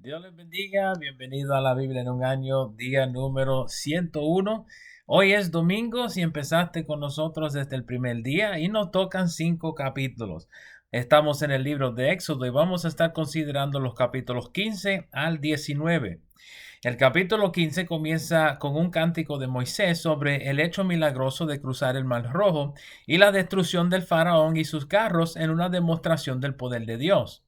Dios les bendiga, bienvenido a la Biblia en un año, día número 101. Hoy es domingo, si empezaste con nosotros desde el primer día y nos tocan 5 capítulos. Estamos en el libro de Éxodo y vamos a estar considerando los capítulos 15 al 19. El capítulo 15 comienza con un cántico de Moisés sobre el hecho milagroso de cruzar el Mar Rojo y la destrucción del faraón y sus carros en una demostración del poder de Dios.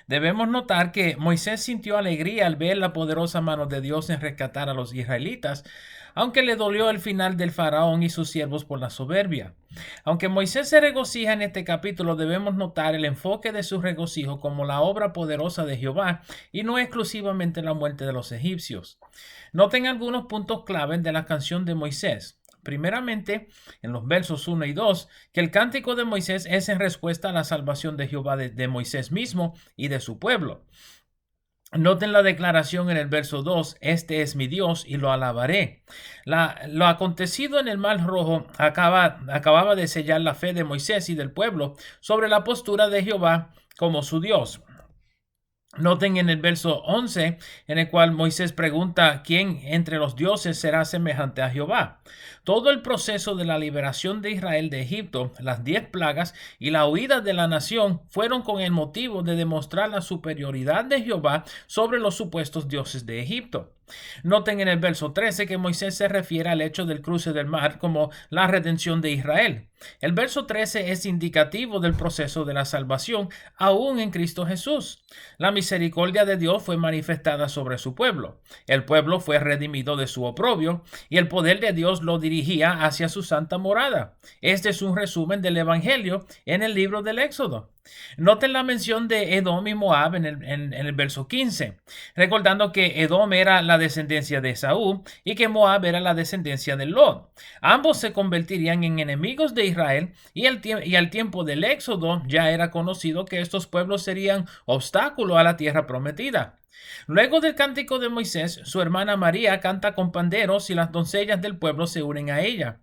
Debemos notar que Moisés sintió alegría al ver la poderosa mano de Dios en rescatar a los israelitas, aunque le dolió el final del faraón y sus siervos por la soberbia. Aunque Moisés se regocija en este capítulo, debemos notar el enfoque de su regocijo como la obra poderosa de Jehová y no exclusivamente la muerte de los egipcios. Noten algunos puntos claves de la canción de Moisés. Primeramente, en los versos 1 y 2, que el cántico de Moisés es en respuesta a la salvación de Jehová de Moisés mismo y de su pueblo. Noten la declaración en el verso 2, este es mi Dios y lo alabaré. Lo acontecido en el Mar Rojo acababa de sellar la fe de Moisés y del pueblo sobre la postura de Jehová como su Dios. Noten en el verso 11, en el cual Moisés pregunta quién entre los dioses será semejante a Jehová. Todo el proceso de la liberación de Israel de Egipto, las 10 plagas y la huida de la nación fueron con el motivo de demostrar la superioridad de Jehová sobre los supuestos dioses de Egipto. Noten en el verso 13 que Moisés se refiere al hecho del cruce del mar como la redención de Israel. El verso 13 es indicativo del proceso de la salvación aún en Cristo Jesús. La misericordia de Dios fue manifestada sobre su pueblo. El pueblo fue redimido de su oprobio y el poder de Dios lo dirigía hacia su santa morada. Este es un resumen del Evangelio en el libro del Éxodo. Noten la mención de Edom y Moab en el verso 15, recordando que Edom era la descendencia de Esaú y que Moab era la descendencia de Lot. Ambos se convertirían en enemigos de Israel y al tiempo del Éxodo ya era conocido que estos pueblos serían obstáculo a la tierra prometida. Luego del cántico de Moisés, su hermana María canta con panderos y las doncellas del pueblo se unen a ella.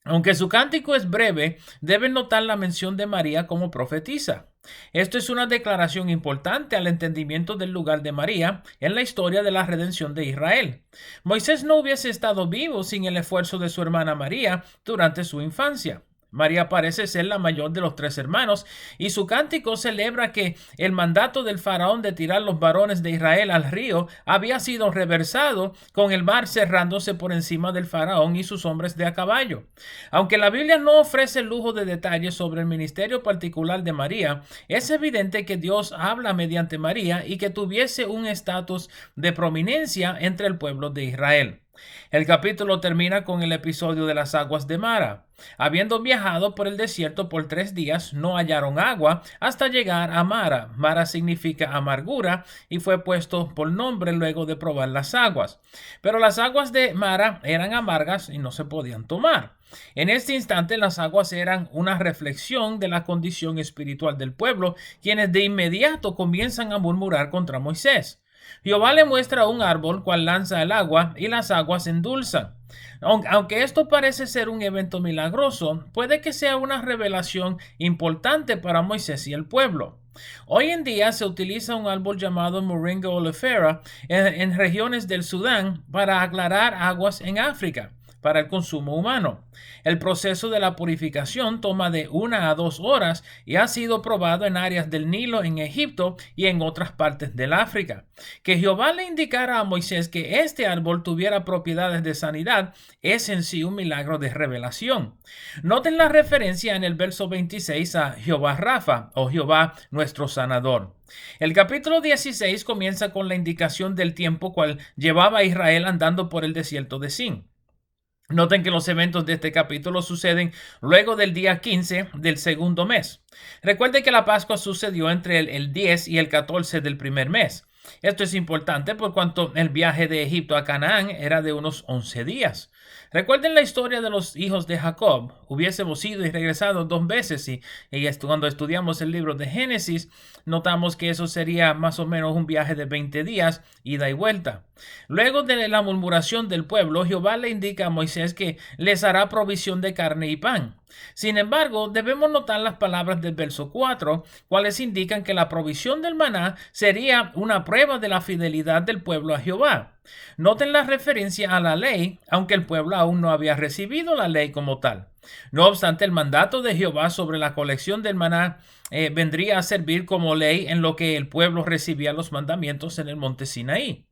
Aunque su cántico es breve, deben notar la mención de María como profetisa. Esto es una declaración importante al entendimiento del lugar de María en la historia de la redención de Israel. Moisés no hubiese estado vivo sin el esfuerzo de su hermana María durante su infancia. María parece ser la mayor de los 3 hermanos y su cántico celebra que el mandato del faraón de tirar los varones de Israel al río había sido reversado con el mar cerrándose por encima del faraón y sus hombres de a caballo. Aunque la Biblia no ofrece lujo de detalles sobre el ministerio particular de María, es evidente que Dios habla mediante María y que tuviese un estatus de prominencia entre el pueblo de Israel. El capítulo termina con el episodio de las aguas de Mara. Habiendo viajado por el desierto por 3 días, no hallaron agua hasta llegar a Mara. Mara significa amargura y fue puesto por nombre luego de probar las aguas. Pero las aguas de Mara eran amargas y no se podían tomar. En este instante las aguas eran una reflexión de la condición espiritual del pueblo, quienes de inmediato comienzan a murmurar contra Moisés. Jehová le muestra un árbol cual lanza el agua y las aguas endulzan. Aunque esto parece ser un evento milagroso, puede que sea una revelación importante para Moisés y el pueblo. Hoy en día se utiliza un árbol llamado Moringa oleifera en regiones del Sudán para aclarar aguas en África para el consumo humano. El proceso de la purificación toma de 1 a 2 horas y ha sido probado en áreas del Nilo en Egipto y en otras partes del África. Que Jehová le indicara a Moisés que este árbol tuviera propiedades de sanidad es en sí un milagro de revelación. Noten la referencia en el verso 26 a Jehová Rafa o Jehová nuestro sanador. El capítulo 16 comienza con la indicación del tiempo cual llevaba a Israel andando por el desierto de Sin. Noten que los eventos de este capítulo suceden luego del día 15 del segundo mes. Recuerden que la Pascua sucedió entre el 10 y el 14 del primer mes. Esto es importante por cuanto el viaje de Egipto a Canaán era de unos 11 días. Recuerden la historia de los hijos de Jacob. Hubiésemos ido y regresado 2 veces cuando estudiamos el libro de Génesis, notamos que eso sería más o menos un viaje de 20 días, ida y vuelta. Luego de la murmuración del pueblo, Jehová le indica a Moisés que les hará provisión de carne y pan. Sin embargo, debemos notar las palabras del verso 4, cuales indican que la provisión del maná sería una prueba de la fidelidad del pueblo a Jehová. Noten la referencia a la ley, aunque el pueblo aún no había recibido la ley como tal. No obstante, el mandato de Jehová sobre la colección del maná vendría a servir como ley en lo que el pueblo recibía los mandamientos en el monte Sinaí.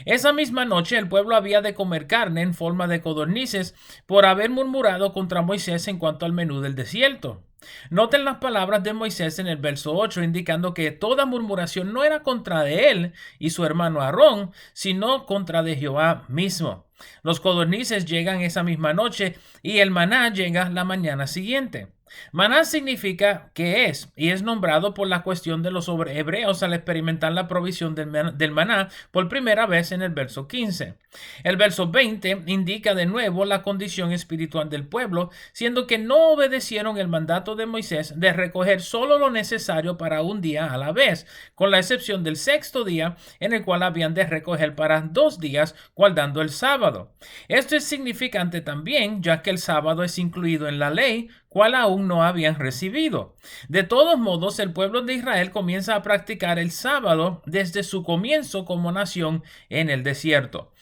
Esa misma noche el pueblo había de comer carne en forma de codornices por haber murmurado contra Moisés en cuanto al menú del desierto. Noten las palabras de Moisés en el verso 8, indicando que toda murmuración no era contra de él y su hermano Aarón, sino contra de Jehová mismo. Los codornices llegan esa misma noche y el maná llega la mañana siguiente. Maná significa que es, y es nombrado por la cuestión de los hebreos al experimentar la provisión del maná por primera vez en el verso 15. El verso 20 indica de nuevo la condición espiritual del pueblo, siendo que no obedecieron el mandato de Moisés de recoger solo lo necesario para un día a la vez, con la excepción del sexto día, en el cual habían de recoger para 2 días, guardando el sábado. Esto es significante también, ya que el sábado es incluido en la ley, cual aún no habían recibido. De todos modos, el pueblo de Israel comienza a practicar el sábado desde su comienzo como nación en el desierto.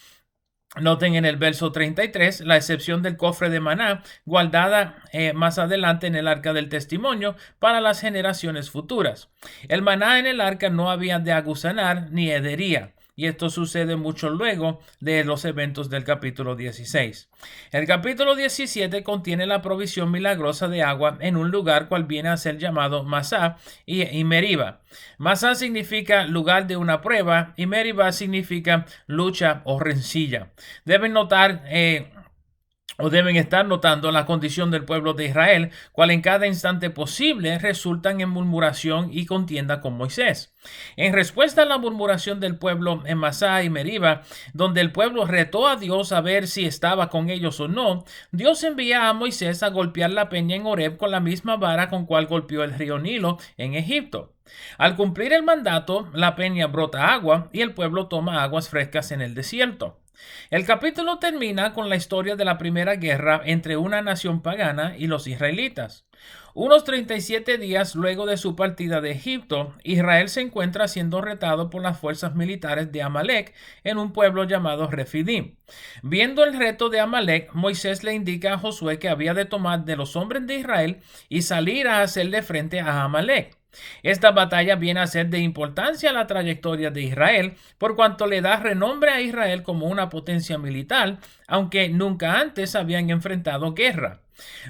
Noten en el verso 33 la excepción del cofre de maná, guardada más adelante en el arca del testimonio para las generaciones futuras. El maná en el arca no había de aguzanar ni hedería. Y esto sucede mucho luego de los eventos del capítulo 16. El capítulo 17 contiene la provisión milagrosa de agua en un lugar cual viene a ser llamado Masá y Meriba. Masá significa lugar de una prueba y Meriba significa lucha o rencilla. Deben estar notando la condición del pueblo de Israel, cual en cada instante posible resultan en murmuración y contienda con Moisés. En respuesta a la murmuración del pueblo en Masá y Meriba, donde el pueblo retó a Dios a ver si estaba con ellos o no, Dios envía a Moisés a golpear la peña en Horeb con la misma vara con cual golpeó el río Nilo en Egipto. Al cumplir el mandato, la peña brota agua y el pueblo toma aguas frescas en el desierto. El capítulo termina con la historia de la primera guerra entre una nación pagana y los israelitas. Unos 37 días luego de su partida de Egipto, Israel se encuentra siendo retado por las fuerzas militares de Amalek en un pueblo llamado Refidim. Viendo el reto de Amalek, Moisés le indica a Josué que había de tomar de los hombres de Israel y salir a hacerle frente a Amalek. Esta batalla viene a ser de importancia a la trayectoria de Israel, por cuanto le da renombre a Israel como una potencia militar, aunque nunca antes habían enfrentado guerra.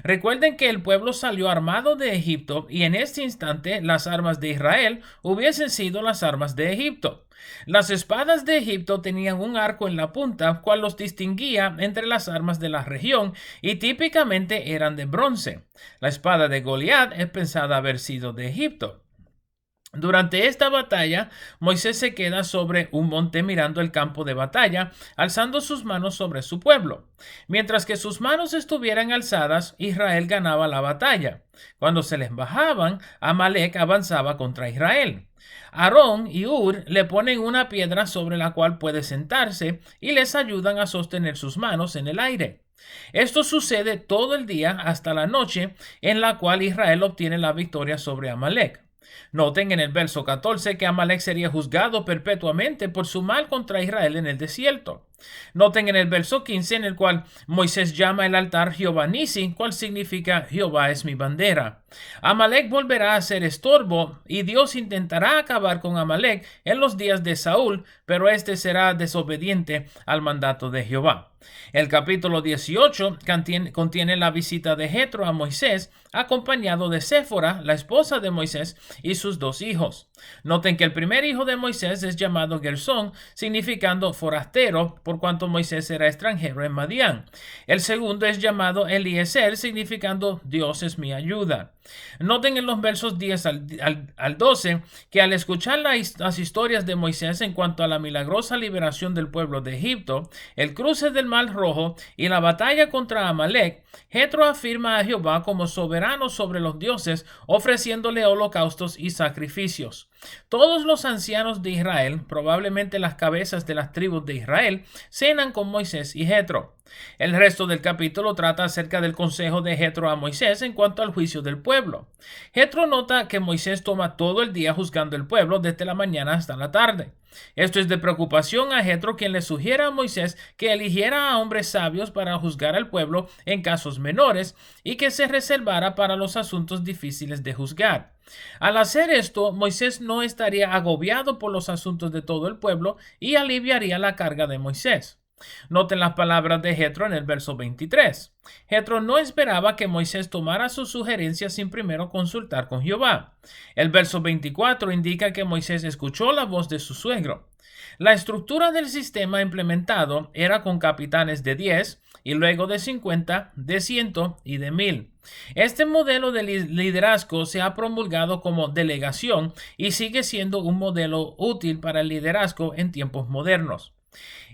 Recuerden que el pueblo salió armado de Egipto y en este instante las armas de Israel hubiesen sido las armas de Egipto. Las espadas de Egipto tenían un arco en la punta, cual los distinguía entre las armas de la región y típicamente eran de bronce. La espada de Goliat es pensada haber sido de Egipto. Durante esta batalla, Moisés se queda sobre un monte mirando el campo de batalla, alzando sus manos sobre su pueblo. Mientras que sus manos estuvieran alzadas, Israel ganaba la batalla. Cuando se les bajaban, Amalek avanzaba contra Israel. Aarón y Hur le ponen una piedra sobre la cual puede sentarse y les ayudan a sostener sus manos en el aire. Esto sucede todo el día hasta la noche, en la cual Israel obtiene la victoria sobre Amalek. Noten en el verso 14 que Amalek sería juzgado perpetuamente por su mal contra Israel en el desierto. Noten en el verso 15 en el cual Moisés llama el altar Jehová Nisi, cual significa Jehová es mi bandera. Amalek volverá a ser estorbo y Dios intentará acabar con Amalek en los días de Saúl, pero este será desobediente al mandato de Jehová. El capítulo 18 contiene la visita de Jetro a Moisés, acompañado de Séfora, la esposa de Moisés, y sus 2 hijos. Noten que el primer hijo de Moisés es llamado Gersón, significando forastero, por cuanto Moisés era extranjero en Madián. El segundo es llamado Eliezer, significando Dios es mi ayuda. Noten en los versos 10 al 12 que al escuchar las historias de Moisés en cuanto a la milagrosa liberación del pueblo de Egipto, el cruce del Mar Rojo y la batalla contra Amalek, Jetro afirma a Jehová como soberano sobre los dioses, ofreciéndole holocaustos y sacrificios. Todos los ancianos de Israel, probablemente las cabezas de las tribus de Israel, cenan con Moisés y Jetro. El resto del capítulo trata acerca del consejo de Jetro a Moisés en cuanto al juicio del pueblo. Jetro nota que Moisés toma todo el día juzgando el pueblo desde la mañana hasta la tarde. Esto es de preocupación a Jetro, quien le sugiere a Moisés que eligiera a hombres sabios para juzgar al pueblo en casos menores y que se reservara para los asuntos difíciles de juzgar. Al hacer esto, Moisés no estaría agobiado por los asuntos de todo el pueblo y aliviaría la carga de Moisés. Noten las palabras de Jetro en el verso 23. Jetro no esperaba que Moisés tomara sus sugerencias sin primero consultar con Jehová. El verso 24 indica que Moisés escuchó la voz de su suegro. La estructura del sistema implementado era con capitanes de 10 y luego de 50, de 100 y de 1000. Este modelo de liderazgo se ha promulgado como delegación y sigue siendo un modelo útil para el liderazgo en tiempos modernos.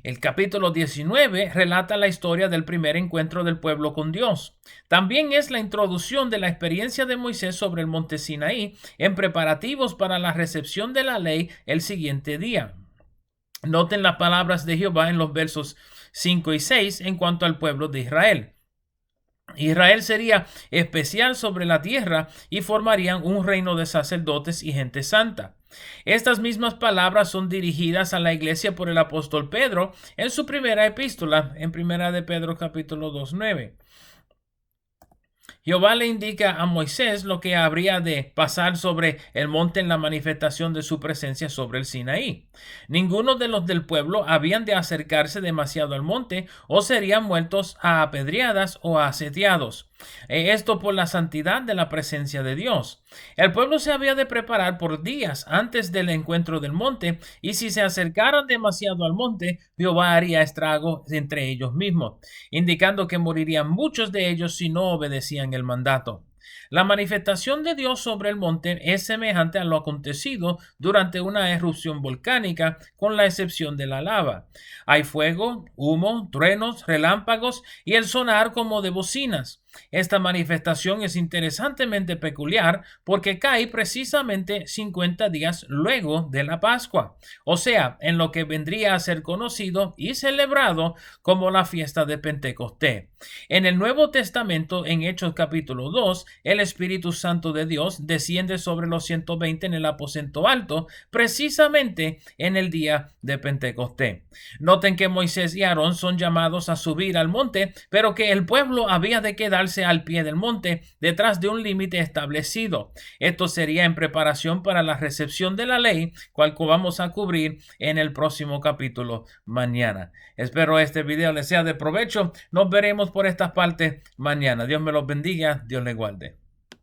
El capítulo 19 relata la historia del primer encuentro del pueblo con Dios. También es la introducción de la experiencia de Moisés sobre el monte Sinaí en preparativos para la recepción de la ley el siguiente día. Noten las palabras de Jehová en los versos 5 y 6 en cuanto al pueblo de Israel. Israel sería especial sobre la tierra y formarían un reino de sacerdotes y gente santa. Estas mismas palabras son dirigidas a la iglesia por el apóstol Pedro en su primera epístola, en primera de Pedro capítulo 2:9. Jehová le indica a Moisés lo que habría de pasar sobre el monte en la manifestación de su presencia sobre el Sinaí. Ninguno de los del pueblo habían de acercarse demasiado al monte o serían muertos a apedreadas o asediados. Esto por la santidad de la presencia de Dios. El pueblo se había de preparar por días antes del encuentro del monte, y si se acercaran demasiado al monte, Jehová haría estrago entre ellos mismos, indicando que morirían muchos de ellos si no obedecían el mandato. La manifestación de Dios sobre el monte es semejante a lo acontecido durante una erupción volcánica, con la excepción de la lava. Hay fuego, humo, truenos, relámpagos y el sonar como de bocinas. Esta manifestación es interesantemente peculiar porque cae precisamente 50 días luego de la Pascua, o sea, en lo que vendría a ser conocido y celebrado como la fiesta de Pentecostés. En el Nuevo Testamento, en Hechos capítulo 2, el Espíritu Santo de Dios desciende sobre los 120 en el aposento alto, precisamente en el día de Pentecostés. Noten que Moisés y Aarón son llamados a subir al monte, pero que el pueblo había de quedarse al pie del monte, detrás de un límite establecido. Esto sería en preparación para la recepción de la ley, cual vamos a cubrir en el próximo capítulo mañana. Espero este video les sea de provecho. Nos veremos por estas partes mañana. Dios me los bendiga. Dios les guarde.